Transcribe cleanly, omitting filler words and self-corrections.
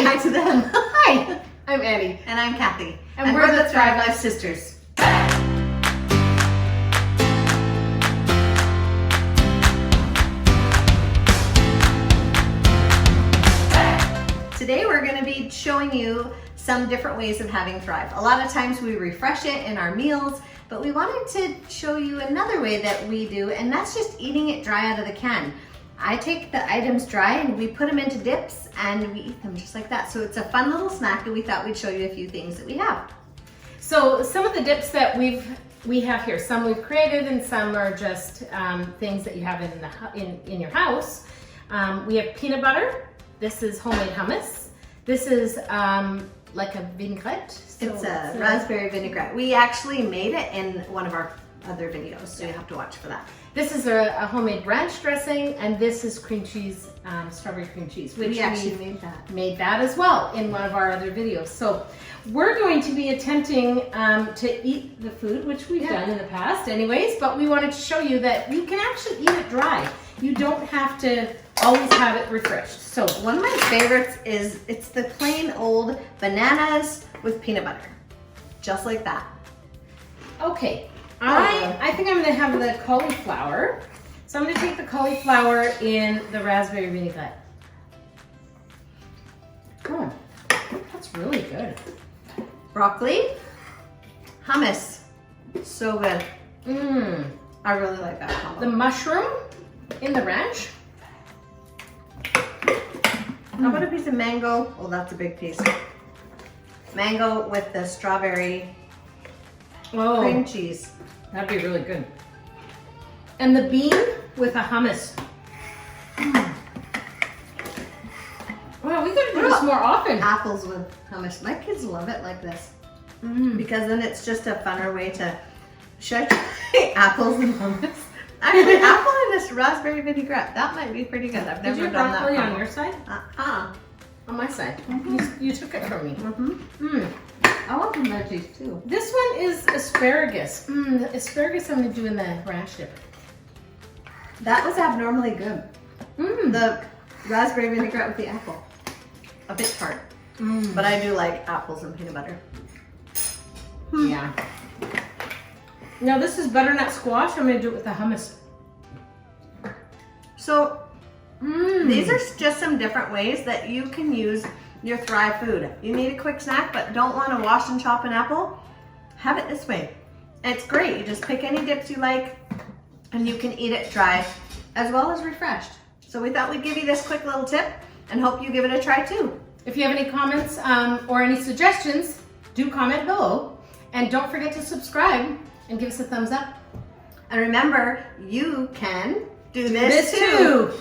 hi to them. Hi, I'm Annie. And I'm Kathy. And we're the Thrive Life Sisters. Today we're going to be showing you some different ways of having Thrive. A lot of times we refresh it in our meals, but we wanted to show you another way that we do, and that's just eating it dry out of the can. I take the items dry and we put them into dips and we eat them just like that. So it's a fun little snack, and we thought we'd show you a few things that we have. So some of the dips that we have here, some we've created and some are just things that you have in your house. We have peanut butter. This is homemade hummus. This is like a vinaigrette. So It's a raspberry vinaigrette. We actually made it in one of our other videos, so you have to watch for that. This is a homemade ranch dressing, and this is cream cheese, strawberry cream cheese, which We actually made that as well in one of our other videos. So we're going to be attempting to eat the food, which we've done in the past anyways, but we wanted to show you that you can actually eat it dry. You don't have to always have it refreshed. So one of my favorites is, it's the plain old bananas with peanut butter. Just like that. okay, I think I'm gonna have the cauliflower. So I'm gonna take the cauliflower in the raspberry vinaigrette. Oh, that's really good. Broccoli, hummus. So good. Mmm. I really like that combo. The mushroom in the ranch. How about a piece of mango? Oh, that's a big piece. Mango with the strawberry cream cheese. That'd be really good. And the bean with a hummus. Wow, we gotta do this more often. Apples with hummus. My kids love it like this. Because then it's just a funner way to should I try apples and hummus? Actually, apple and this raspberry vinaigrette. That might be pretty good. I've never done that. Did you broccoli on your side? On my side. You took it from me. I want some veggies too. This one is asparagus. The asparagus I'm gonna do in the ranch dip. That was abnormally good. The raspberry vinaigrette with the apple. A bit tart. But I do like apples and peanut butter. Yeah. Now this is butternut squash. I'm gonna do it with the hummus. So these are just some different ways that you can use your Thrive food. You need a quick snack but don't want to wash and chop an apple? Have it this way. It's great. You just pick any dips you like and you can eat it dry as well as refreshed. So we thought we'd give you this quick little tip and hope you give it a try too. If you have any comments or any suggestions, do comment below. And don't forget to subscribe and give us a thumbs up. And remember, you can do this too.